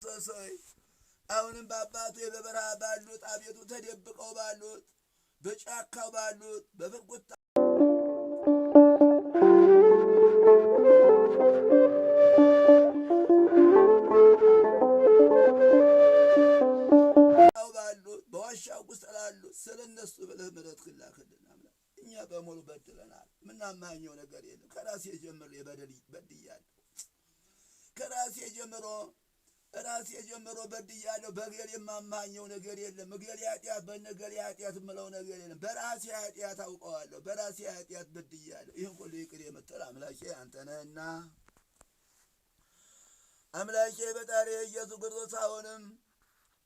ክርስቶስ ሆይ አሁንም በአባቱ የበበረሃ ባሉት አቤቱ ተደብቀው ባሉት በጫካው ባሉት በፍርቁታ ባሉት በዋሻው ውስጥ ላሉት ስለነሱ ብለህ ምሕረትህን ላክልን አምላክ። እኛ በሙሉ በድለናል። ምናማኘው ነገር የለም። ከራሴ ጀምሮ በድያለሁ። ከራሴ ጀምሮ በድያለሁ። በገሌ የማማኘው ነገር የለም። እገሌ ኃጢአት በነገሌ ኃጢአት የምለው ነገር የለም። በራሴ ኃጢአት አውቀዋለሁ። በራሴ ኃጢአት በድያለሁ። ይህን ሁሉ ይቅር የምትል አምላኬ አንተ ነህና አምላኬ በጣሪ ኢየሱስ ክርስቶስ አሁንም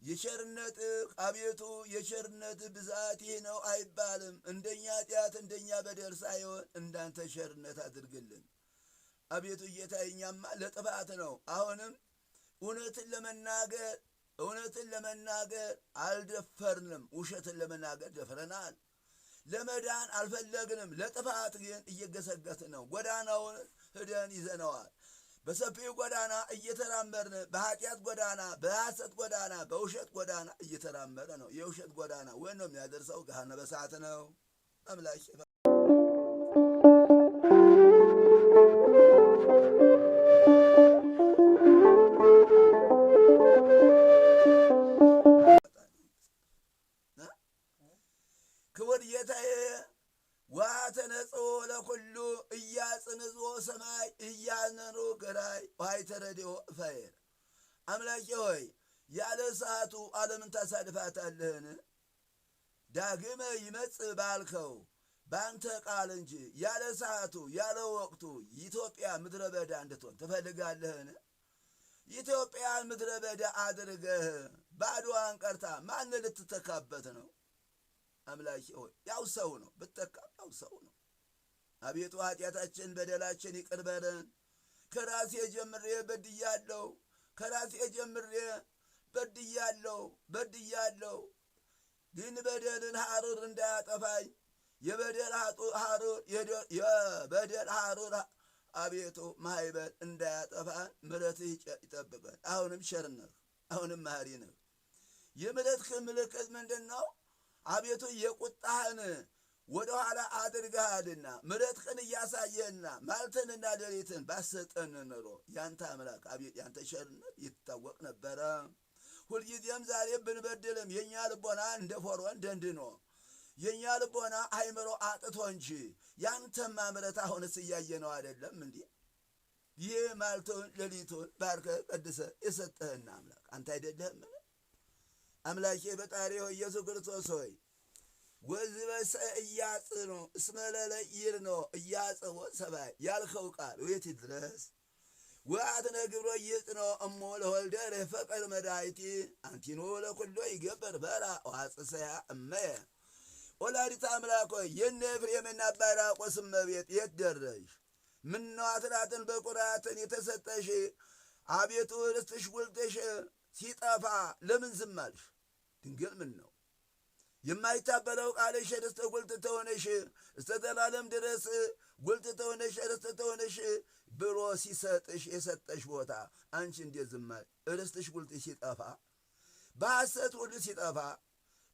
የቸርነትህ አቤቱ የቸርነትህ ብዛት ይህ ነው አይባልም። እንደኛ ኃጢአት እንደኛ በደል ሳይሆን እንዳንተ ቸርነት አድርግልን አቤቱ ጌታዬ። እኛማ ለጥፋት ነው። አሁንም እውነትን ለመናገር አልደፈርንም። ውሸትን ለመናገር ደፍረናል። ለመዳን አልፈለግንም። ለጥፋት ግን እየገሰገስን ነው። ጎዳናውን ሄደን ይዘነዋል። በሰፊው ጎዳና እየተራመድን በኃጢአት ጎዳና፣ በሐሰት ጎዳና፣ በውሸት ጎዳና እየተራመደ ነው። የውሸት ጎዳና ወን ነው የሚያደርሰው ገሃነመ እሳት ነው። አምላኬ ክቡር ጌታዬ ዋተነጽኦ ለኩሉ እያጽንዞ ሰማይ እያነሩ ገራይ ዋይተረዲዮ ፈየር አምላኬ ሆይ ያለ ሰዓቱ ዓለምን ታሳልፋታለህን? ዳግመ ይመጽእ ባልከው በአንተ ቃል እንጂ ያለ ሰዓቱ ያለ ወቅቱ ኢትዮጵያ ምድረ በዳ እንድትሆን ትፈልጋለህን? ኢትዮጵያን ምድረ በዳ አድርገህ ባዶዋን ቀርታ ማን ልትተካበት ነው? አምላኬ ሆይ ያው ሰው ነው ብትተካም ያው ሰው ነው። አቤቱ ኃጢአታችን በደላችን ይቅር በለን። ከራሴ ጀምሬ በድያለሁ። ግን በደልን ሐሩር እንዳያጠፋኝ የበደል ሐሩር አቤቱ ማይበል እንዳያጠፋን ምሕረትህ ይጠብቀን። አሁንም ቸርነህ አሁንም መሐሪ ነህ። የምሕረትህ ምልክት ምንድን ነው? አቤቱ የቁጣህን ወደ ኋላ አድርገሃልና ምሕረትህን እያሳየህና ማልተንና ሌሊትን ባሰጠን ኖሮ ያንተ አምላክ አቤት ያንተ ቸርነት ይታወቅ ነበረ። ሁልጊዜም ዛሬም ብንበድልም የእኛ ልቦና እንደ ፈርዖን ደንድኖ የእኛ ልቦና አእምሮ አጥቶ እንጂ ያንተማ ምሕረት አሁንስ እያየነው አይደለም እንዴ? ይህ ማልቱን ሌሊቱን ባርከህ ቀድሰህ የሰጠህና አምላክ አንተ አይደለህምን? አምላኬ በጣሪ ሆይ ኢየሱስ ክርስቶስ ሆይ ወዝበሰ እያጽኖ እስመለለ ይርኖ እያጽቦ ሰባይ ያልከው ቃል ወየት ድረስ ወአትነግሮ ይጽኖ እሞ ለወልደ ለፈቀድ መድኃኒቲ አንቲኖ ለኩሎ ይገበር በራ ዋጽሰያ እመየ ወላዲተ አምላክ ሆይ የነ ኤፍሬምና አባ ሕርያቆስ እመቤት የት ደረሽ? ምነው አትላትን በኩራትን የተሰጠሽ አቤቱ ርስትሽ ጉልትሽ ሲጠፋ ለምን ዝም አልሽ? ድንግል ምን ነው የማይታበለው ቃልሽ ርስት ጉልት ተሆነሽ እስከ ዘላለም ድረስ ጉልት ተሆነሽ ርስት ተሆነሽ ብሎ ሲሰጥሽ የሰጠሽ ቦታ አንቺ እንዴት ዝም አልሽ? ርስትሽ ጉልት ሲጠፋ፣ በሐሰት ሁሉ ሲጠፋ፣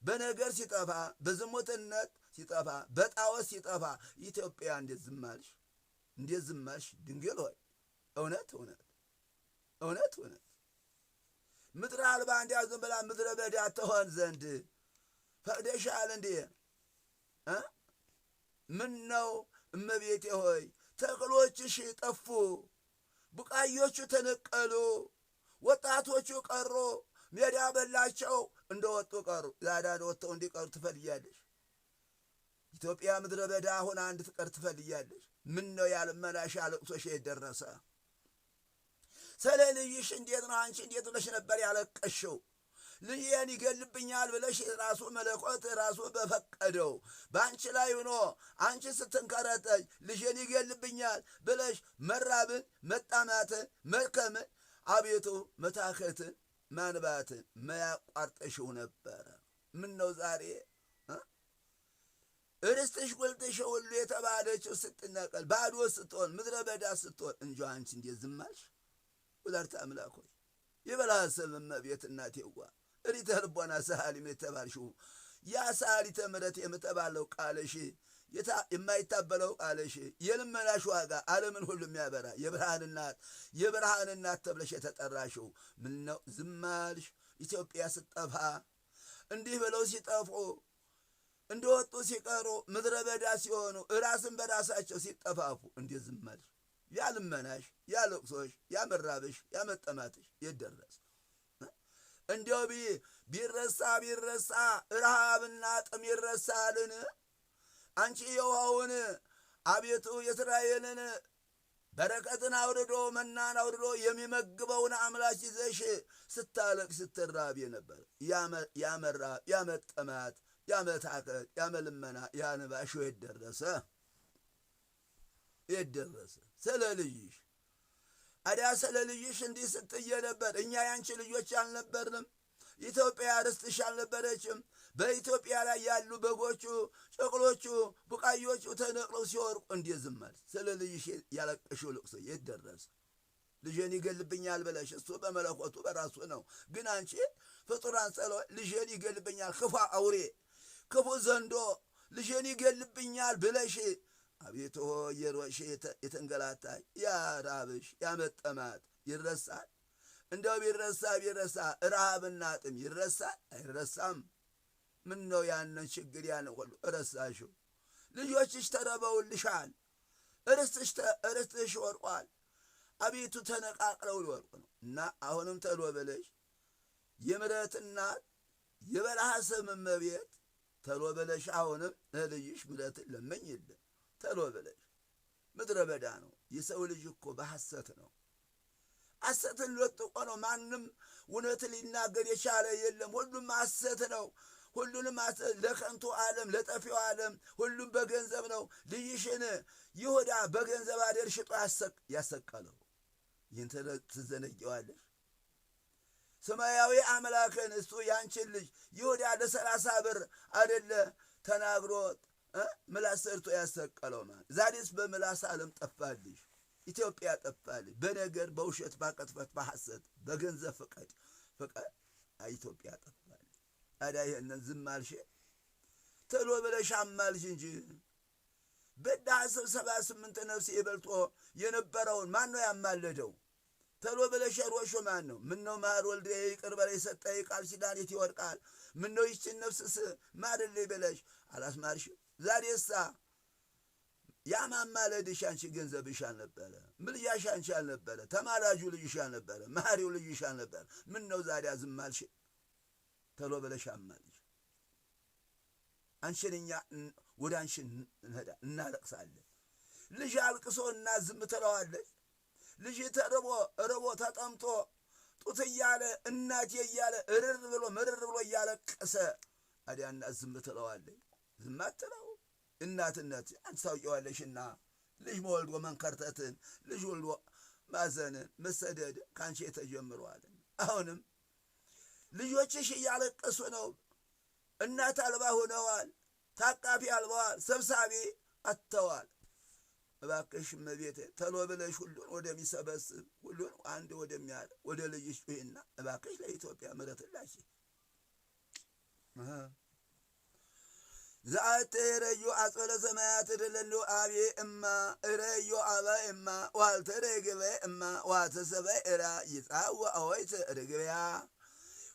በነገር ሲጠፋ፣ በዝሙትነት ሲጠፋ፣ በጣዖት ሲጠፋ ኢትዮጵያ እንዴት ዝም አልሽ? እንዴት ዝም አልሽ? ድንግል ሆይ እውነት ምድረ አልባ እንዲያ ዝም ብላ ምድረ በዳ ትሆን ዘንድ ፈቅደሻል እንዴ? ምን ነው እመቤቴ ሆይ ተክሎችሽ ጠፉ፣ ቡቃዮቹ ተነቀሉ፣ ወጣቶቹ ቀሩ፣ ሜዳ በላቸው እንደወጡ ቀሩ። ዛዳ ወጥተው እንዲቀሩ ትፈልጊያለሽ? ኢትዮጵያ ምድረ በዳ ሆና እንድትቀር ትፈልጊያለሽ? ምን ነው ያልመናሽ ያለቅሶሽ የደረሰ ስለ ልጅሽ እንዴት ነው አንቺ እንዴት ብለሽ ነበር ያለቀሽው? ልጄን ይገልብኛል ብለሽ ራሱ መለኮት ራሱ በፈቀደው በአንቺ ላይ ሆኖ አንቺ ስትንከረተሽ ልጄን ይገልብኛል ብለሽ መራብን፣ መጣማትን፣ መድከምን አቤቱ መታከትን፣ ማንባትን መያቋርጠሽው ነበረ። ምን ነው ዛሬ ርስትሽ ጉልትሽ ሁሉ የተባለችው ስትነቀል ባዶ ስትሆን ምድረ በዳ ስትሆን እንጂ አንቺ እንዴት ዝም አልሽ? ወላዲተ አምላክ ሆይ የበላሰብ እመቤት እናቴዋ እሪተ ልቦና ሰዓሊም የተባልሽው ያ ሰዓሊተ ምሕረት የምተባለው ቃልሽ የማይታበለው ቃልሽ የልመናሽ ዋጋ ዓለምን ሁሉ የሚያበራ የብርሃን እናት ተብለሽ የተጠራሽው ምነው ዝም አልሽ? ኢትዮጵያ ስትጠፋ እንዲህ ብለው ሲጠፉ እንደወጡ ሲቀሩ ምድረ በዳ ሲሆኑ ራስን በራሳቸው ሲጠፋፉ እንዴት ዝም አልሽ? ያ ልመናሽ፣ ያ ልቅሶሽ፣ ያ መራብሽ፣ ያ መጠማትሽ የደረሰ እንዲያው ቢረሳ ረሃብና ጥም ይረሳልን? አንቺ የውሃውን አቤቱ የእስራኤልን በረከትን አውርዶ መናን አውርዶ የሚመግበውን አምላክ ይዘሽ ስታለቅ ስትራብ ነበር። ያመራብ ያመጠማት ያመታከት ያመልመና ያንባሽ የደረሰ ስለ ልጅሽ አዲያ ስለ ልጅሽ እንዲህ ስትየ ነበር። እኛ ያንቺ ልጆች አልነበርንም? ኢትዮጵያ ርስትሽ አልነበረችም? በኢትዮጵያ ላይ ያሉ በጎቹ ጨቅሎቹ ቡቃዮቹ ተነቅለው ሲወርቁ እንዴት ዝም አልሽ? ስለ ልጅሽ ያለቀሽው ልቅሶ የት ደረሰ? ልጄን ይገልብኛል ብለሽ እሱ በመለኮቱ በራሱ ነው። ግን አንቺ ፍጡራን ጸሎት ልጄን ይገልብኛል ክፉ አውሬ ክፉ ዘንዶ ልጄን ይገልብኛል ብለሽ አቤቱ የሮሽ የተንገላታሽ ያራብሽ ያመጠማት ይረሳል? እንደው ቢረሳ ረሃብና ጥም ይረሳል? አይረሳም። ምን ነው ያንን ችግር ያን ሁሉ ረሳሽው? ልጆችሽ ተረበውልሻል። ርስትሽ ወርቋል። አቤቱ ተነቃቅለው ሊወርቁ ነው። እና አሁንም ተሎ ብለሽ የምሕረት እናት የበረሃ ስም እመቤት ተሎ ብለሽ አሁንም ለልጅሽ ምሕረትን ለምኝልን። ተሎ ብለሽ ምድረ በዳ ነው። የሰው ልጅ እኮ በሐሰት ነው። ሐሰትን ለጥቆ ነው። ማንም እውነት ሊናገር የቻለ የለም። ሁሉም ሐሰት ነው። ሁሉንም ለከንቱ ዓለም ለጠፊው ዓለም ሁሉም በገንዘብ ነው። ልጅሽን ይሁዳ በገንዘብ አደር ሽጦ ያሰቀለው ይህን ትዘነጊዋለሽ? ሰማያዊ አምላክን እሱ ያንቺን ልጅ ይሁዳ ለ30 ብር አደለ ተናግሮት ምላስ ሰርቶ ያሰቀለው ማለት ዛሬስ በምላስ ዓለም ጠፋልሽ። ኢትዮጵያ ጠፋልሽ። በነገር በውሸት ባቀጥፈት በሐሰት በገንዘብ ፍቅድ ኢትዮጵያ ጠፋልሽ። ታዲያ ይሄንን ዝም አልሽ? ተሎ ብለሽ አማልሽ እንጂ በዳሰብ 78 ነፍስ ይበልጦ የነበረውን ማን ነው ያማለደው? ተሎ ብለሽ ሮሾ ማን ነው? ምን ነው ማር ወልደ ይቅር በለኝ ሰጠኝ ቃል ኪዳን ይወርቃል። ምን ነው ይችን ነፍስስ ማርልኝ ብለሽ አላስማርሽ? ዛሬሳ ያማማለድሽ አንቺ ገንዘብሽ አልነበረ? ምልጃሽ አንቺ አልነበረ? ተማላጁ ልጅሽ አልነበረ? መሐሪው ልጅሽ አልነበረ? ምን ነው ዛሬ ዝም አልሽ? ተሎ ብለሽ አማልሽ። አንቺን እኛ ወደ አንቺ እናለቅሳለን። ልጅ አልቅሶ እና ዝም ትለዋለች? ልጅ ተርቦ ተጠምቶ ጡት እያለ እናቴ እያለ ምርር ብሎ እያለቀሰ አዲያ እናት ዝም ትለዋለች? ዝም አትለው። እናትነት አንቺ ታውቂዋለሽና ልጅ መወልዶ መንከርተትን ልጅ ወልዶ ማዘንን መሰደድ ካንቺ ተጀምሯል። አሁንም ልጆችሽ እያለቀሱ ነው። እናት አልባ ሆነዋል። ታቃፊ አልባዋል። ሰብሳቢ አጥተዋል። እባክሽ እመቤቴ ተሎ ብለሽ ሁሉን ወደሚሰበስብ ሁሉን አንድ ወደሚያለ ወደ ልጅሽ ጩሂና እባክሽ ለኢትዮጵያ ምሕረትን ላኪ። ዛአተ ረዩ አጽበለ ሰማያት ደለሉ አቤ እማ ረዩ አባ እማ ዋልተ ረግበ እማ ዋተሰበ እራ ይጻው አወይተ ረግበያ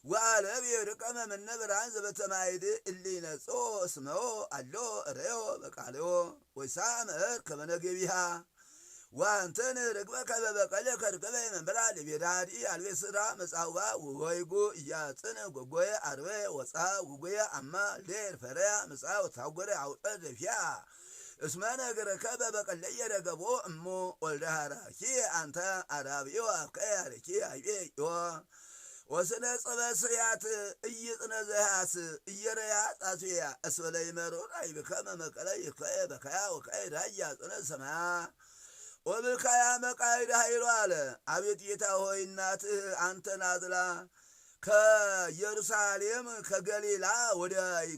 ወአለብ ይርቀመ ምን ብርሃን ዘበተማይድ እሊነጾ ስመው አሎ ረዮ በቃልዮ ወይሳመር ከመነገቢሃ ዋንተን ርግበ ከበበቀለ ከርገበ መንበራ ለቤዳዲ አልቤ ስራ መጻዋ ወይጉ ያጽነ ጎጎየ አርበ ወጻ ጎጎየ አማ ሌር ፈሪያ መጻው ታጎረ አውጠ ደፊያ እስመ ነገረ ከበበቀለ የረገቦ እሞ ወልዳራ ኪ አንተ አራቢዮ አከያለኪ አይቤዮ ወስነ ጸበስያት እይጽነ ዘያስ እየረያ ጻስያ እስበለይ መሮራ ይበከመ መቀለይ ከየ በከያ ወከየ ዳያ ጽነ ሰማያ ወብልካያ መቃይድ ኃይሉ አለ። አቤት ጌታ ሆይ እናትህ አንተን አዝላ ከኢየሩሳሌም ከገሊላ ወደ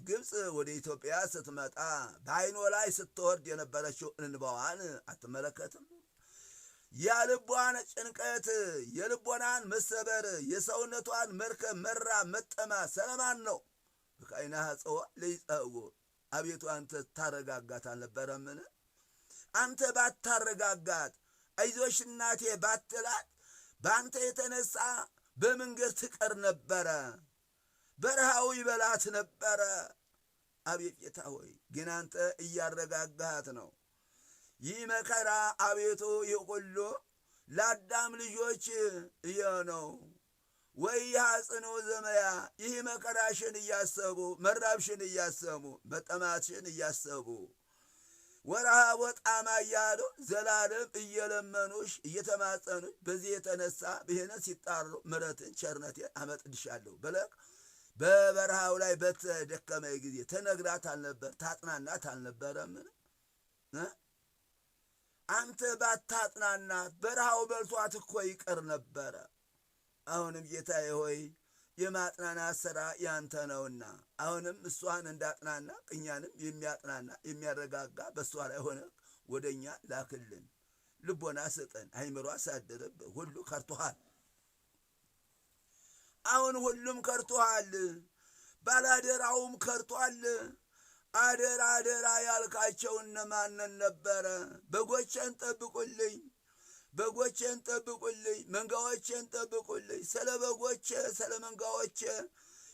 ግብፅ ወደ ኢትዮጵያ ስትመጣ በዓይኖ ላይ ስትወርድ የነበረችው እንባዋን አትመለከትም? የልቧን ጭንቀት የልቦናን መሰበር የሰውነቷን መርከብ መራ መጠማ ሰለማን ነው። በካይና ሐጸዋ ለይጸው አቤቱ አንተ ታረጋጋት አልነበረምን? አንተ ባታረጋጋት አይዞሽ እናቴ ባትላት በአንተ የተነሳ በመንገድ ትቀር ነበረ፣ በረሃው ይበላት ነበረ። አቤት ጌታ ሆይ ግን አንተ እያረጋጋሃት ነው። ይህ መከራ አቤቱ ይሁሉ ለአዳም ልጆች ነው ወይ ያጽኖ ዘመያ ይህ መከራሽን እያሰቡ መራብሽን እያሰቡ መጠማትሽን እያሰቡ ወረሃብ ወጣማ እያሉ ዘላለም እየለመኑሽ እየተማጸኑሽ በዚህ የተነሳ ብሄነት ሲጣሩ ምሕረትን ቸርነቴን አመጥልሻለሁ ብለህ በበረሃው ላይ በተደከመ ጊዜ ተነግራት አልነበር? ታጥናናት አልነበረምን? አንተ ባታጥናናት በረሃው በልቷት እኮ ይቀር ነበረ። አሁንም ጌታዬ ሆይ የማጥናናት ሥራ ያንተ ነውና አሁንም እሷን እንዳጥናና እኛንም የሚያጥናና የሚያረጋጋ በእሷ ላይ ሆነ ወደኛ ላክልን። ልቦና ስጠን፣ አይምሮ አሳድርብን። ሁሉ ከርቶሃል። አሁን ሁሉም ከርቶሃል። ባላደራውም ከርቷል። አደራ አደራ ያልካቸው እነማንን ነበረ? በጎቼን ጠብቁልኝ፣ በጎቼን ጠብቁልኝ፣ መንጋዎቼን ጠብቁልኝ። ስለ በጎቼ ስለ መንጋዎቼ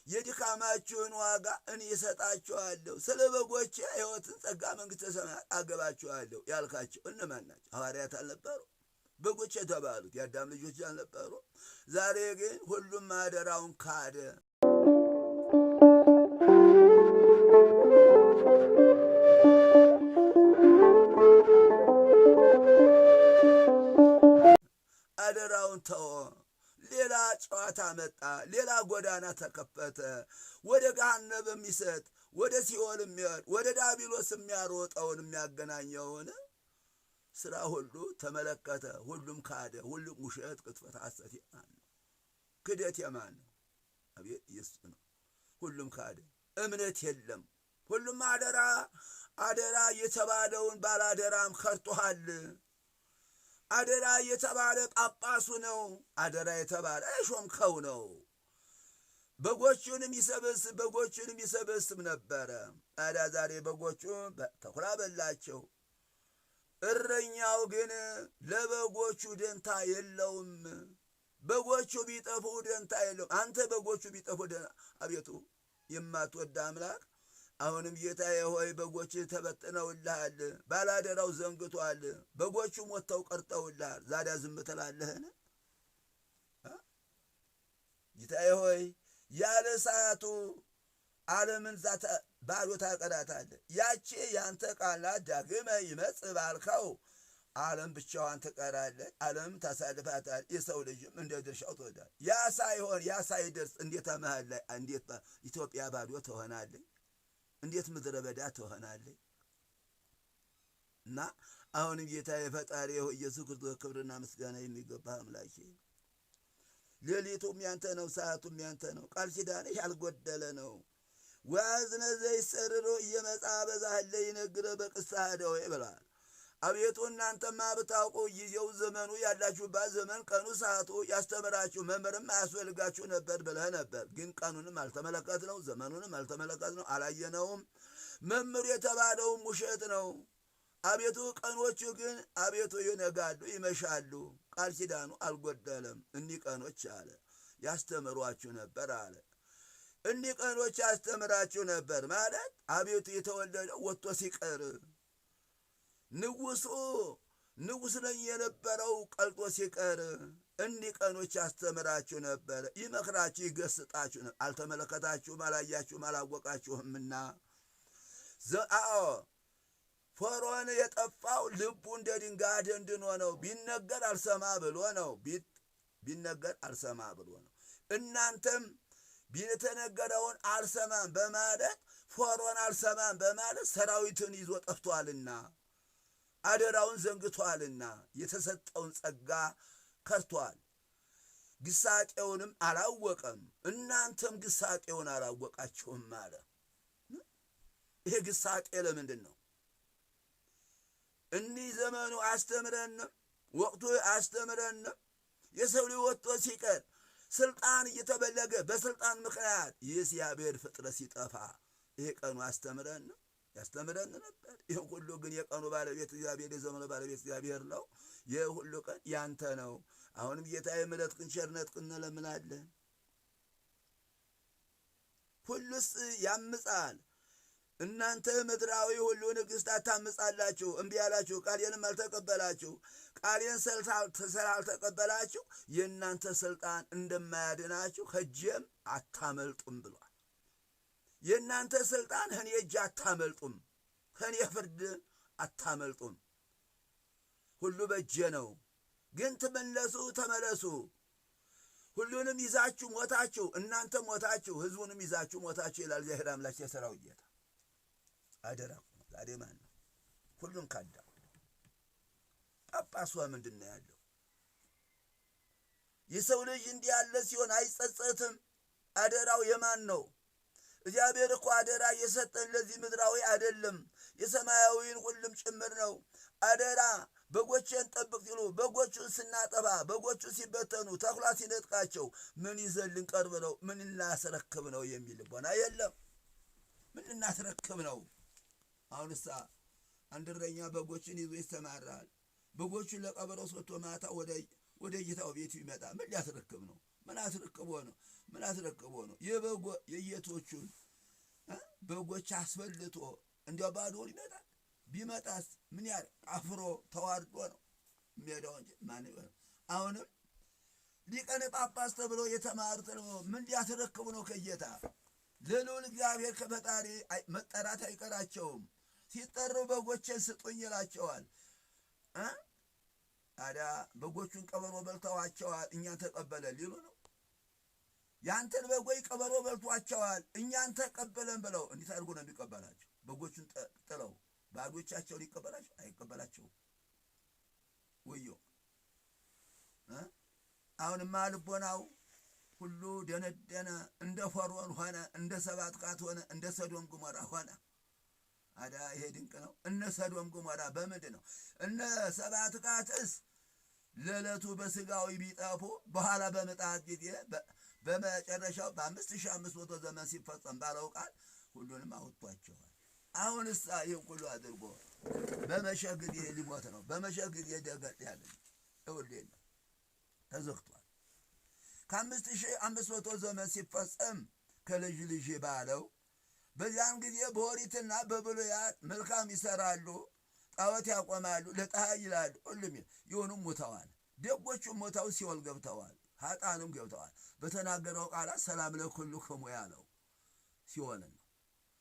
የድካማችሁን ዋጋ እኔ እሰጣችኋለሁ፣ ስለ በጎቼ ሕይወትን ጸጋ መንግሥተ ሰማያት አገባችኋለሁ ያልካቸው እነማን ናቸው? ሐዋርያት አልነበሩ? በጎቼ የተባሉት የአዳም ልጆች አልነበሩ? ዛሬ ግን ሁሉም አደራውን ካደ። አደራውን ተወ። ሌላ ጨዋታ መጣ። ሌላ ጎዳና ተከፈተ። ወደ ገሃነም የሚሰጥ ወደ ሲኦል የሚወድ ወደ ዲያብሎስ የሚያሮጠውን የሚያገናኘውን ስራ ሁሉ ተመለከተ። ሁሉም ካደ። ሁሉም ውሸት፣ ቅጥፈት፣ ሐሰት የማን ነው? ክደት የማን ነው? አቤት ኢየሱስ ነው። ሁሉም ካደ። እምነት የለም። ሁሉም አደራ አደራ የተባለውን ባላደራም ከርቶሃል። አደራ የተባለ ጳጳሱ ነው። አደራ የተባለ ሾምከው ነው። በጎቹንም ይሰበስብ ነበረ። ታዲያ ዛሬ በጎቹ ተኩላ በላቸው። እረኛው ግን ለበጎቹ ደንታ የለውም። በጎቹ ቢጠፉ ደንታ የለውም። አንተ በጎቹ ቢጠፉ አቤቱ የማትወድ አምላክ አሁንም ጌታዬ ሆይ በጎች ተበጥነውልሃል። ባላደራው ዘንግቷል። በጎቹ ሞተው ቀርተውልሃል። ዛሬ ዝም ትላለህን? ጌታዬ ሆይ ያለ ሰዓቱ ዓለምን ባዶ ታቀዳታለህ። ያቺ ያንተ ቃል ናት። ዳግመ ይመጽእ ባልከው ዓለም ብቻዋን ትቀራለች። ዓለም ታሳልፋታል። የሰው ልጅም እንደ ድርሻው ትወዳል። ያ ሳይሆን ያ ሳይደርስ እንዴት መሃል ላይ እንዴት ኢትዮጵያ ባዶ ትሆናለች? እንዴት ምድረ በዳ ትሆናለች? እና አሁንም ጌታ የፈጣሪ ሆይ ኢየሱስ ክርስቶስ ክብርና ምስጋና የሚገባ አምላኬ ሌሊቱም ያንተ ነው፣ ሰዓቱም ያንተ ነው። ቃል ኪዳንህ ያልጎደለ ነው። ወአዝነ ዘይሰርሮ እየመጻ በዛህለ ይነግረ በቅስሐ ደዌ ብሏል። አቤቱ እናንተማ ብታውቁ ጊዜው ዘመኑ ያላችሁባት ዘመን ቀኑ ሰዓቱ ያስተምራችሁ መምህርም አያስፈልጋችሁ ነበር ብለህ ነበር። ግን ቀኑንም አልተመለከት ነው፣ ዘመኑንም አልተመለከት ነው፣ አላየነውም። መምህር የተባለውም ውሸት ነው። አቤቱ ቀኖቹ ግን አቤቱ ይነጋሉ ይመሻሉ። ቃል ኪዳኑ አልጎደለም። እኒህ ቀኖች አለ ያስተምሯችሁ ነበር አለ። እኒህ ቀኖች ያስተምራችሁ ነበር ማለት አቤቱ የተወለደው ወጥቶ ሲቀር ንጉሥ ነኝ የነበረው ቀልጦ ሲቀር እኒህ ቀኖች ያስተምራችሁ ነበር፣ ይመክራችሁ ይገስጣችሁ ነበር። አልተመለከታችሁም፣ አላያችሁም፣ አላወቃችሁምና ፈርዖን የጠፋው ልቡ እንደ ድንጋይ ደንድኖ ነው። ቢነገር አልሰማ ብሎ ነው። ቢነገር አልሰማ ብሎ ነው። እናንተም የተነገረውን አልሰማም በማለት ፈርዖን አልሰማም በማለት ሰራዊትን ይዞ ጠፍቷልና አደራውን ዘንግቷልና የተሰጠውን ጸጋ ከርቷል። ግሳጤውንም አላወቀም። እናንተም ግሳጤውን አላወቃችሁም አለ። ይሄ ግሳጤ ለምንድን ነው? እኒህ ዘመኑ አስተምረንም ወቅቱ አስተምረንም የሰው ልጅ ወጥቶ ሲቀር ስልጣን እየተበለገ በስልጣን ምክንያት የእግዚአብሔር ፍጥረት ሲጠፋ ይሄ ቀኑ አስተምረን ያስተምረን ነበር። ይሄ ሁሉ ግን የቀኑ ባለቤት እግዚአብሔር የዘመኑ ባለቤት እግዚአብሔር ነው። ይሄ ሁሉ ቀን ያንተ ነው። አሁንም ጌታዬ ምሕረትህን ቸርነትህን እንለምናለን። ሁሉስ ያምጻል። እናንተ ምድራዊ ሁሉ ንግሥታት ታምጻላችሁ፣ እምቢ ያላችሁ ቃሌንም አልተቀበላችሁ። ቃሌን ስላልተቀበላችሁ የእናንተ ስልጣን እንደማያድናችሁ ከእጄም አታመልጡም ብሏል። የእናንተ ስልጣን ከእኔ እጅ አታመልጡም፣ ከእኔ ፍርድ አታመልጡም። ሁሉ በእጄ ነው። ግን ተመለሱ። ሁሉንም ይዛችሁ ሞታችሁ፣ እናንተ ሞታችሁ፣ ህዝቡንም ይዛችሁ ሞታችሁ ይላል እግዚአብሔር አምላክ የሠራዊት ጌታ። አደራ ዛሬ ማን ነው ሁሉን ካዳ? ጳጳሷ ምንድን ነው ያለው? የሰው ልጅ እንዲህ ያለ ሲሆን አይጸጸትም? አደራው የማን ነው? እግዚአብሔር እኮ አደራ የሰጠን ለዚህ ምድራዊ አይደለም የሰማያዊን ሁሉም ጭምር ነው። አደራ በጎቼን ጠብቅ ሲሉ በጎቹን ስናጠባ በጎቹ ሲበተኑ ተኩላ ሲነጥቃቸው ምን ይዘን ልንቀርብ ነው? ምን እናስረክብ ነው የሚል ልቦና የለም። ምን እናስረክብ ነው? አሁንሳ አንድ እረኛ በጎችን ይዞ ይሰማራል። በጎቹን ለቀበሮ ሰጥቶ ማታ ወደ ጌታው ቤቱ ይመጣል። ምን ሊያስረክብ ነው? ምን አስረክቦ ነው? የየቶቹን በጎች አስፈልቶ እንዲያው ባዶውን ይመጣል። ቢመጣስ ምን ያህል አፍሮ ተዋርዶ ነው የሚሄደው እንጂ ማን ይሆናል? አሁንም ሊቀነ ጳጳስ ተብሎ የተማሩት ነው ምን ሊያስረክቡ ነው ከጌታ? ለልዑል እግዚአብሔር ከፈጣሪ መጠራት አይቀራቸውም። ሲጠሩ በጎችን ስጡኝ ይላቸዋል። ታዲያ በጎቹን ቀበሮ በልተዋቸዋል፣ እኛን ተቀበለን ሊሉ ነው? ያንተን በጎይ ቀበሮ በልቷቸዋል፣ እኛን ተቀበለን ብለው እንዴት አድርጎ ነው የሚቀበላቸው? በጎቹን ጥለው ባዶቻቸውን ይቀበላቸው? አይቀበላቸውም። ወዮ አሁንማ ልቦናው ሁሉ ደነደነ፣ እንደ ፈርዖን ሆነ፣ እንደ ሰባት ቃት ሆነ፣ እንደ ሰዶም ገሞራ ሆነ። አዳ ይሄ ድንቅ ነው። እነ ሰዶም ገሞራ በምንድን ነው? እነ ሰባት ቃትስ ለዕለቱ በስጋዊ ቢጠፉ በኋላ በምጣት ጊዜ በመጨረሻው በ5500 ዘመን ሲፈጸም ባለው ቃል ሁሉንም አውጥቷቸዋል። አሁንስ ይህን ሁሉ አድርጎ በመሸ ጊዜ ሊሞት ነው። በመሸ ጊዜ ደገጥ ያለ እውል የለም፣ ተዘግቷል። ከ5500 ዘመን ሲፈጸም ከልጅ ልጅ ባለው በዚያን ጊዜ በኦሪትና በብሉያት መልካም ይሰራሉ፣ ጣዖት ያቆማሉ፣ ለፀሐይ ይላሉ። ሁሉም ይሁኑም ሞተዋል። ደጎቹም ሞተው ሲኦል ገብተዋል፣ ኃጥአንም ገብተዋል። በተናገረው ቃላት ሰላም ለኩልክሙ ያለው ሲኦልን ነው።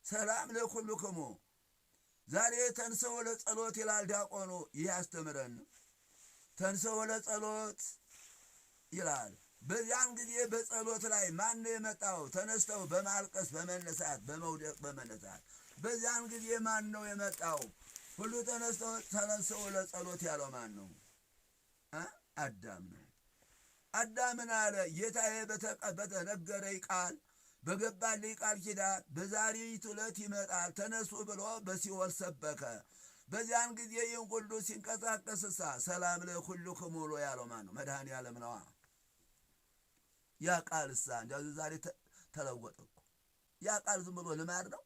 ሰላም ለኩልክሙ። ዛሬ ተንሥኡ ለጸሎት ይላል ዲያቆኑ። ይህ ያስተምረን። ተንሥኡ ለጸሎት ይላል። በዚያን ጊዜ በጸሎት ላይ ማን ነው የመጣው? ተነስተው በማልቀስ በመነሳት በመውደቅ በመነሳት በዚያን ጊዜ ማን ነው የመጣው? ሁሉ ተነስተው ተነሥኡ ለጸሎት ያለው ማን ነው? አዳም ነው። አዳምን አለ ጌታዬ በተነገረኝ ቃል በገባልኝ ቃል ኪዳን በዛሬይቱ ዕለት ይመጣል ተነሱ ብሎ በሲኦል ሰበከ። በዚያን ጊዜ ይህን ሁሉ ሲንቀሳቀስሳ ሰላም ለኩልክሙ ብሎ ያለው ማን ነው? መድኃኔዓለም ነዋ። ያ ቃልሳ እንዲያው ዛሬ ተለወጠ እኮ። ያ ቃል ዝም ብሎ ልማድ ነው?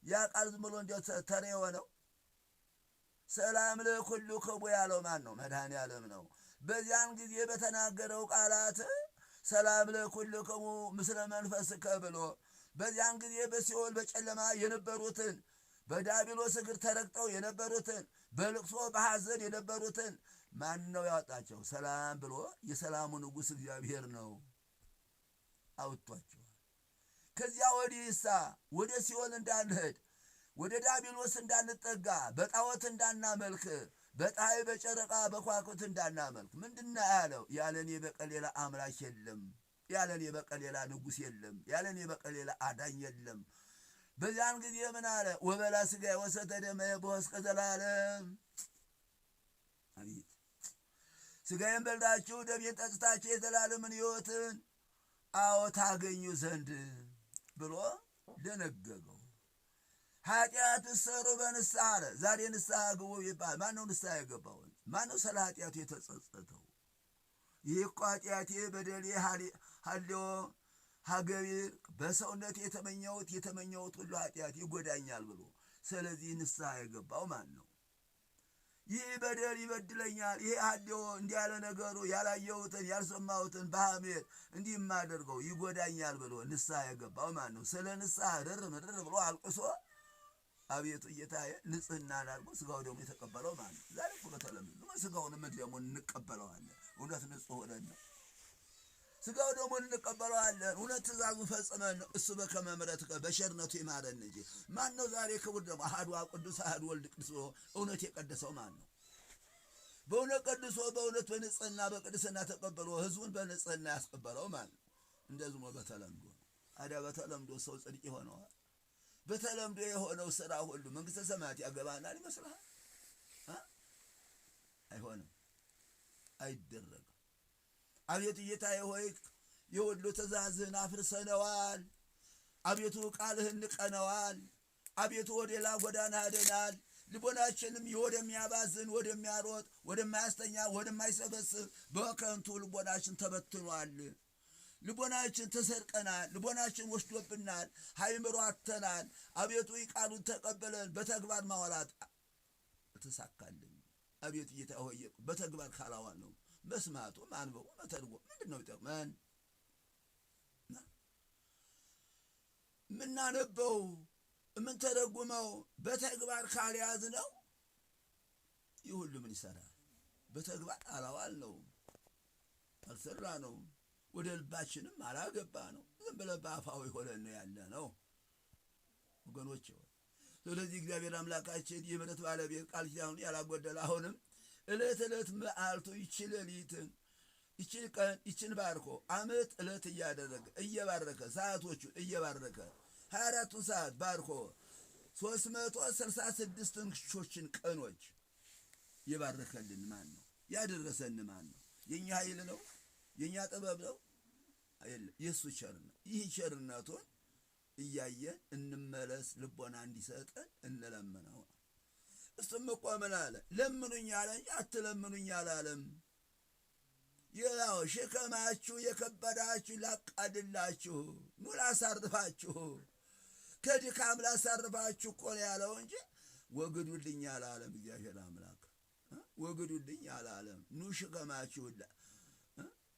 ያ ቃል ዝም ብሎ እንዲያው ተሬ የሆነው? ሰላም ለኩልክሙ ያለው ማን ነው? መድኃኔዓለም ነው። በዚያን ጊዜ በተናገረው ቃላት ሰላም ለኩልክሙ ምስለ መንፈስከ ብሎ በዚያን ጊዜ በሲኦል በጨለማ የነበሩትን በዲያብሎስ እግር ተረግጠው የነበሩትን በልቅሶ በሐዘን የነበሩትን ማን ነው ያወጣቸው? ሰላም ብሎ የሰላሙ ንጉሥ እግዚአብሔር ነው አውጥቷቸዋል። ከዚያ ወዲህሳ ወደ ሲኦል እንዳንሄድ ወደ ዲያብሎስ እንዳንጠጋ በጣዖት እንዳናመልክ በፀሐይ በጨረቃ በከዋክብት እንዳናመልክ ምንድነው ያለው? ያለኔ በቀር ሌላ አምላክ የለም፣ ያለኔ በቀር ሌላ ንጉሥ የለም፣ ያለኔ በቀር ሌላ አዳኝ የለም። በዚያን ጊዜ ምን አለ? ወበላ ሥጋዬ ወሰተ ደመየ በሕይወት እስከ ዘላለም። አቤት ሥጋዬን በልታችሁ ደሜን ጠጥታችሁ የዘላለምን ሕይወትን አዎ ታገኙ ዘንድ ብሎ ደነገገው። ኃጢአት ሰሩ በንስሐ አለ። ዛሬ ንስሐ ግቡ ይባል። ማን ነው ንስሐ የገባው? ማነው ስለ ኃጢአቱ የተጸጸተው? ይህ እኮ ኃጢአቴ በደሌ ሀሌዎ ሀገቢር በሰውነት የተመኘሁት ሁሉ ኃጢአት ይጎዳኛል ብሎ ስለዚህ ንስሐ የገባው ማን ነው? ይህ በደል ይበድለኛል፣ ይሄ ሀሌዎ እንዲህ ያለ ነገሩ ያላየሁትን ያልሰማሁትን በሐሜት እንዲህ የማደርገው ይጎዳኛል ብሎ ንስሐ የገባው ማን ነው? ስለ ንስሐ ምድር ብሎ አልቅሶ አቤቱ ጌታዬ ንጽሕና አድርጎ ስጋው ደግሞ የተቀበለው ማን ነው? ዛሬ እኮ በተለምዶ ስጋውን ደግሞ እንቀበለዋለን። እውነት ንጹሕ ሆነን ነው። ስጋው ደግሞ እንቀበለዋለን። እውነት ትእዛዙን ፈጽመን ነው። እሱ በከመ ምሕረትከ በቸርነቱ ይማረን እንጂ ማን ነው ዛሬ ክቡር ደግሞ አሐዱ ቅዱስ አሐዱ ወልድ ቅዱስ ብሎ እውነት የቀደሰው ማን ነው? በእውነት ቀድሶ በእውነት በንጽሕና በቅድስና ተቀበሎ ህዝቡን በንጽሕና ያስቀበለው ማን ነው? እንደዚሁ በተለምዶ ነው። ታዲያ በተለምዶ ሰው ጽድቅ ይሆነዋል? በተለምዶ የሆነው ስራ ሁሉ መንግሥተ ሰማያት ያገባናል ይመስልሃል? አይሆንም፣ አይደረግም። አቤቱ ጌታዬ ሆይ የሁሉ ትእዛዝህን አፍርሰነዋል። አቤቱ ቃልህን ንቀነዋል። አቤቱ ወደ ሌላ ጎዳና ሄደናል። ልቦናችንም ወደሚያባዝን ወደሚያሮጥ ወደማያስተኛ ወደማይሰበስብ በከንቱ ልቦናችን ተበትኗል። ልቦናችን ተሰርቀናል። ልቦናችን ወስዶብናል። አእምሮ አጥተናል። አቤቱ ቃሉን ተቀበለን በተግባር ማዋላት ተሳካልን። አቤቱ ጌታ ሆይ በተግባር ካላዋል ነው መስማቱ ማንበቡ መተርጎም ምንድን ነው ይጠቅመን? ምናነበው የምንተረጉመው በተግባር ካልያዝ ነው ይህ ሁሉ ምን ይሰራል? በተግባር አላዋል ነው፣ አልሰራ ነው፣ ወደ ልባችንም አላገባ ነው። ዝም ብለን በአፋዊ ሆነን ነው ያለ ነው ወገኖች። ስለዚህ እግዚአብሔር አምላካችን የምሕረት ባለቤት ቃል ኪዳኑን ያላጎደለ አሁንም ዕለት ዕለት መዓልቱ ይችል ሌሊትን ይችል ቀን ይችን ባርኮ ዓመት ዕለት እያደረገ እየባረከ ሰዓቶቹን እየባረከ 24ቱን ሰዓት ባርኮ 366 ቀኖች የባረከልን ማን ነው? ያደረሰን ማን ነው? የኛ ኃይል ነው? የኛ ጥበብ ነው? አይደለም፣ የእሱ ቸርነት። ይህ ቸርነቱን እያየን እንመለስ፣ ልቦና እንዲሰጠን እንለምነው። እሱም እኮ ምን አለ? ለምኑኝ አለ እንጂ አትለምኑኝ አላለም። ያው ሸከማችሁ የከበዳችሁ ላቃልላችሁ፣ ኑ ላሳርፋችሁ፣ ከድካም ላሳርፋችሁ እኮ ነው ያለው እንጂ ወግዱልኝ አላለም። እግዚአብሔር አምላክ ወግዱልኝ አላለም። ኑ ሸከማችሁ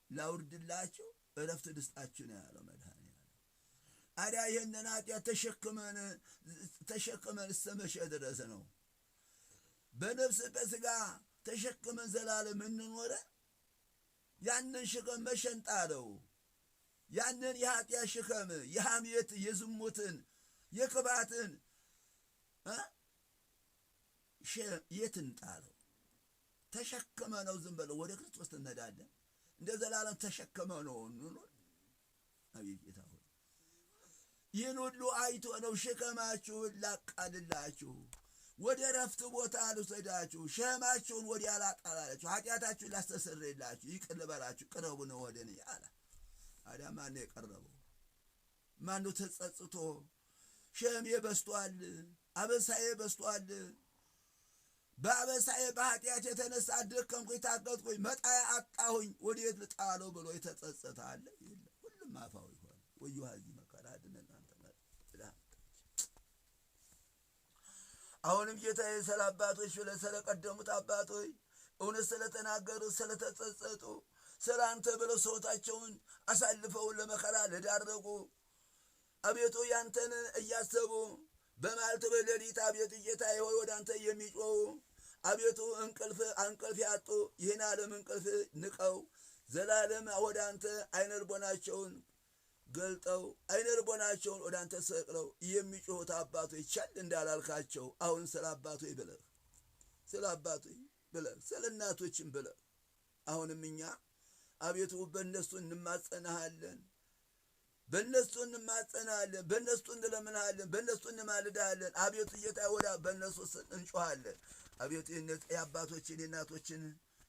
ላውርድላችሁ፣ እረፍት ልስጣችሁ ነው ያለው መድኃኒዓለም። አዲያ ይህንን ኃጢአት ተሸክመን እስከ መቼ ድረስ ነው? በነፍስ በሥጋ ተሸክመን ዘላለም እንኖረ? ያንን ሸክም መሸንጣለው፣ ያንን የኃጢአት ሸክም የሐሜት የዝሙትን የክባትን የትን ጣለው? ተሸክመ ነው ዝም ብለው ወደ ክርስቶስ እንሄዳለን። እንደ ዘላለም ተሸክመ ነው እንኖር። አቤት ጌታ ሆይ ይህን ሁሉ አይቶ ነው ሸክማችሁን ላቃልላችሁ፣ ወደ ረፍት ቦታ ልውሰዳችሁ፣ ሸክማችሁን ወዲያ ላጣላላችሁ፣ ኃጢአታችሁን ላስተሰርይላችሁ፣ ይቅር ልበላችሁ፣ ቅረቡ ነው ወደ እኔ አለ። ታዲያ ማን ነው የቀረበው? ማን ነው ተጸጽቶ ሸክሜ በዝቷል፣ አበሳዬ በዝቷል፣ በአበሳዬ በኃጢአት የተነሳ ደከምኩኝ፣ ታገዝኩኝ፣ መጣያ አጣሁኝ፣ ወዴት ልጣለው ብሎ የተጸጸተ አለ? የለም። ሁሉም አፋዊ ሆነ። ወዮ ሀዚህ መከራ አድነን አንተ አሁንም ጌታዬ ስለ አባቶች ብለህ ስለቀደሙት አባቶች እውነት ስለተናገሩት ስለተጸጸቱ ስለ አንተ ብለው ሰውታቸውን አሳልፈው ለመከራ ለዳረጉ አቤቱ ያንተን እያሰቡ በማልት በሌሊት አቤቱ ጌታዬ ሆይ ወደ አንተ የሚጮሁ አቤቱ እንቅልፍ ያጡ ይህን ዓለም እንቅልፍ ንቀው ዘላለም ወደ አንተ አይነ ልቦናቸውን ገልጠው አይነ ልቦናቸውን ወደ አንተ ሰቅለው የሚጮሁት አባቶች ቸል እንዳላልካቸው አሁን ስለ አባቶች ብለህ ስለ እናቶችም ብለህ አሁንም እኛ አቤቱ በእነሱ እንማጸናሃለን፣ በእነሱ እንለምንሃለን፣ በእነሱ እንማልድሃለን። አቤቱ ጌታ ወደ በእነሱ እንጮሃለን። አቤቱ የአባቶችን የእናቶችን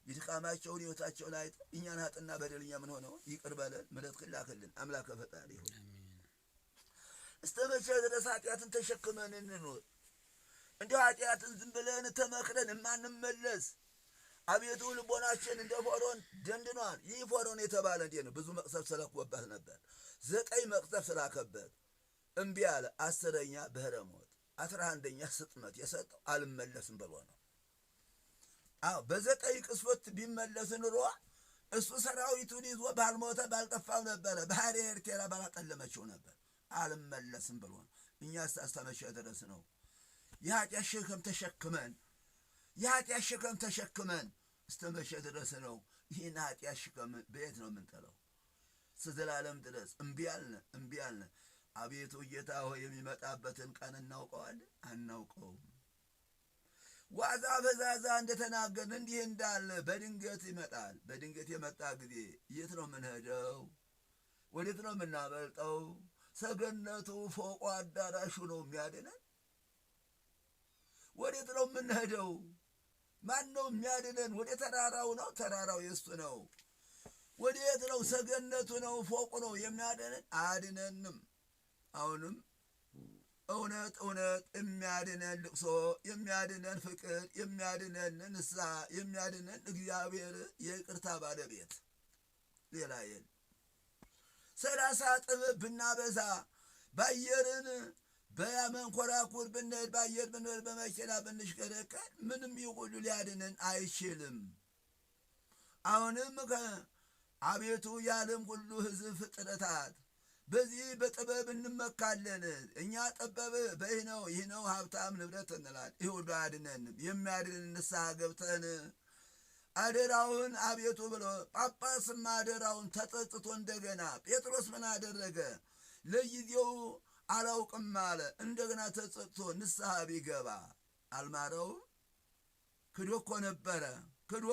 ይድካማቸውን ሕይወታቸውን አይተህ እኛን ኃጥና በደለኛ ምን ሆነው ይቅር በለን፣ ምሕረትህን ላክልን። አምላከ ፈጣሪ ሆይ እስከ መቼ ድረስ ኃጢአትን ተሸክመን እንኖር? እንዲያው ኃጢአትን ዝም ብለን ተመክረን የማንመለስ አቤቱ ልቦናችን እንደ ፈርዖን ደንድኗል። ይህ ፈርዖን የተባለ እንዴት ነው? ብዙ መቅሰፍት ስለኮበት ነበር። 9 መቅሰፍት ስላከበት እምቢ አለ። 10ኛ ባህረ ሞት፣ 11ኛ ስጥመት የሰጠው አልመለስም ብሎ ነው። አዎ በ9 ቅስፈት ቢመለስ ኑሮ እሱ ሰራዊቱን ይዞ ባልሞተ ባልጠፋው ነበረ። ባህረ ኤርትራ ባላጠለመችው ነበር። አልመለስም ብሎ ነው። እኛስ እስከመቼ ድረስ ነው የኃጢአት ሸክም ተሸክመን እስከመቼ ድረስ ነው ይህን ኃጢአት ሸክም በየት ነው የምንጥለው? እስከዘላለም ድረስ እምቢ አልን። አቤቱ ጌታ ሆይ የሚመጣበትን ቀን እናውቀዋለን? አናውቀውም። ዋዛ በዛዛ እንደተናገርን እንዲህ እንዳለ በድንገት ይመጣል። በድንገት የመጣ ጊዜ የት ነው የምንሄደው? ወዴት ነው የምናመልጠው? ሰገነቱ ፎቁ አዳራሹ ነው የሚያድነን? ወዴት ነው የምንሄደው? ማን ነው የሚያድነን? ወደ ተራራው ነው? ተራራው የእሱ ነው። ወዴት ነው? ሰገነቱ ነው ፎቁ ነው የሚያድነን? አያድነንም። አሁንም እውነት የሚያድነን ልቅሶ፣ የሚያድነን ፍቅር፣ የሚያድነን ንስሐ፣ የሚያድነን እግዚአብሔር የይቅርታ ባለቤት ሌላ የለም። 30 ጥበብ ብናበዛ ባየርን በመንኮራኩር ብንሄድ ባየር ብንሄድ በመኪና ብንሽከረከር ምንም ይሁሉ ሊያድነን አይችልም። አሁንም አቤቱ የዓለም ሁሉ ሕዝብ ፍጥረታት በዚህ በጥበብ እንመካለን። እኛ ጠበብ በይህ ነው ሀብታም ንብረት እንላል። ይህ ሁሉ አያድነንም። የሚያድንን ንስሐ ገብተን አደራውን አቤቱ ብሎ ጳጳስም አደራውን ተጸጽቶ እንደገና ጴጥሮስ ምን አደረገ? ለጊዜው አላውቅም አለ። እንደገና ተጸጽቶ ንስሐ ቢገባ አልማረውም? ክዶ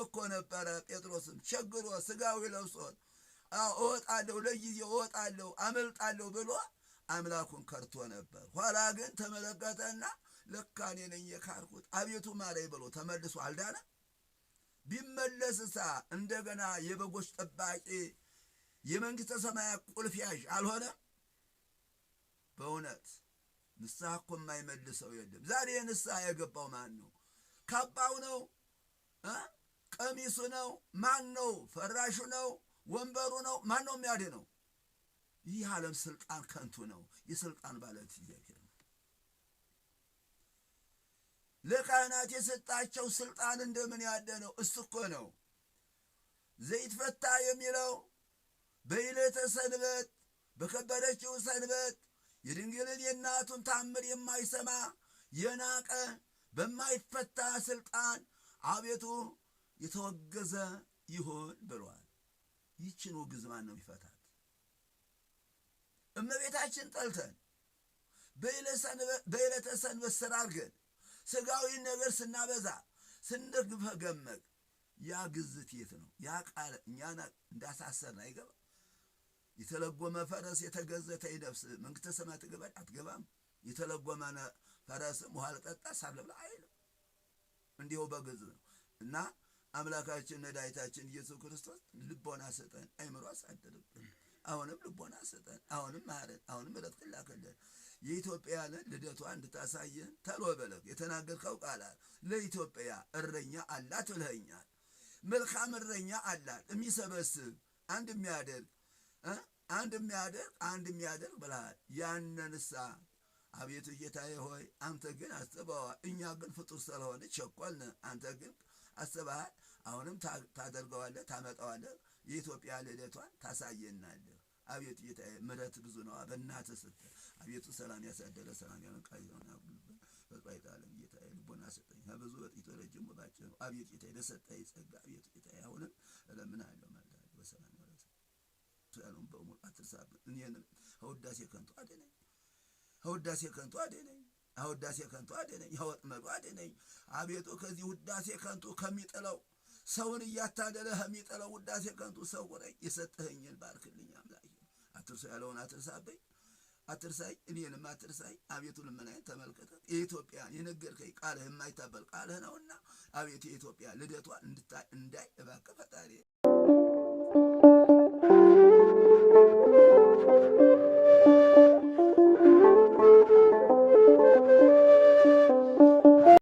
እኮ ነበረ። ጴጥሮስም ቸግሮ ስጋዊ ለብሶት እወጣለሁ፣ ለጊዜው እወጣለሁ፣ አመልጣለሁ ብሎ አምላኩን ከርቶ ነበር። ኋላ ግን ተመለከተና ለካ እኔ ነኝ የካርኩት አቤቱ ማረኝ ብሎ ተመልሶ አልዳነ? ቢመለስሳ እንደገና የበጎች ጠባቂ የመንግሥተ ሰማያት ቁልፍ ያዥ አልሆነም? በእውነት ንስሐ እኮ የማይመልሰው የለም። ዛሬ ንስሐ የገባው ማን ነው? ካባው ነው? ቀሚሱ ነው? ማን ነው? ፈራሹ ነው? ወንበሩ ነው? ማን ነው የሚያድነው? ይህ ዓለም ስልጣን ከንቱ ነው። የስልጣን ባለቤት እግዚአብሔር ነው። ለካህናት የሰጣቸው ስልጣን እንደምን ያለ ነው? እሱ እኮ ነው ዘይትፈታ የሚለው በዕለተ ሰንበት በከበረችው ሰንበት የድንግልን የእናቱን ታምር የማይሰማ የናቀ በማይፈታ ስልጣን አቤቱ የተወገዘ ይሁን ብሏል። ይህችን ውግዝ ማን ነው ይፈታት? እመቤታችን ጠልተን በዕለተ ሰንበት ስራ አድርገን ስጋዊ ነገር ስናበዛ ስንገመግ ያ ግዝት የት ነው? ያ ቃል እኛን እንዳሳሰርን አይገባ? የተለጎመ ፈረስ የተገዘተ ነፍስ መንግሥተ ሰማያት ትገባል አትገባም? የተለጎመ ፈረስም ውሃ ልጠጣ ሳር ልብላ አይልም። እንዲሁ በግዝ ነው። እና አምላካችን መድኃኒታችን ኢየሱስ ክርስቶስ ልቦና ስጠን፣ አይምሮ አሳድርብን። አሁንም ልቦና ስጠን፣ አሁንም ማረን፣ አሁንም ምሕረት ላክልን። የኢትዮጵያን ልደቷ እንድታሳየን ተሎ በለክ የተናገርከው ቃላት ለኢትዮጵያ እረኛ አላት ብለኸኛል። መልካም እረኛ አላት የሚሰበስብ አንድ የሚያደርግ ብለሃል። ያንንሳ አቤቱ ጌታዬ ሆይ አንተ ግን አስበዋል። እኛ ግን ፍጡር ስለሆነ ቸኮልን። አንተ ግን አስበሃል። አሁንም ታደርገዋለህ፣ ታመጣዋለህ። የኢትዮጵያ ልደቷን ታሳየናለህ። አቤቱ ጌታዬ ምሕረት ብዙ ነው። በእናትህ ስትል አቤቱ ሰላም ያሳደረ ሰላም ያመቃየውን ያጉልበት በጥባይት ዓለም ጌታዬ ልቦና ሰጠኝ። ከብዙ በጥቂቱ ረጅም ባጭሩ አቤቱ ጌታዬ ለሰጠኝ ጸጋ አቤቱ ጌታዬ አሁንም እለምንሃለሁ፣ እማልድሃለሁ። በሰላም ያለሰ ያለውን በሙሉ አትርሳብን። እኔንም ከውዳሴ ከንቱ አድነኝ፣ ከውዳሴ ከንቱ አድነኝ፣ ከውዳሴ ከንቱ አድነኝ፣ ከወጥመዱ አድነኝ። አቤቱ ከዚህ ውዳሴ ከንቱ ከሚጥለው ሰውን እያታለለ ከሚጥለው ውዳሴ ከንቱ ሰውረኝ። የሰጠኸኝን ባርክልኝ አምላኬ። አትርሶ ያለውን አትርሳብኝ፣ አትርሳኝ፣ እኔንም አትርሳኝ። አቤቱ ልመናዬን ተመልከተ። የኢትዮጵያን የነገርከኝ ቃልህ የማይታበል ቃልህ ነውና አቤቱ የኢትዮጵያ ልደቷ እንዳይ እባክህ ፈጣሪ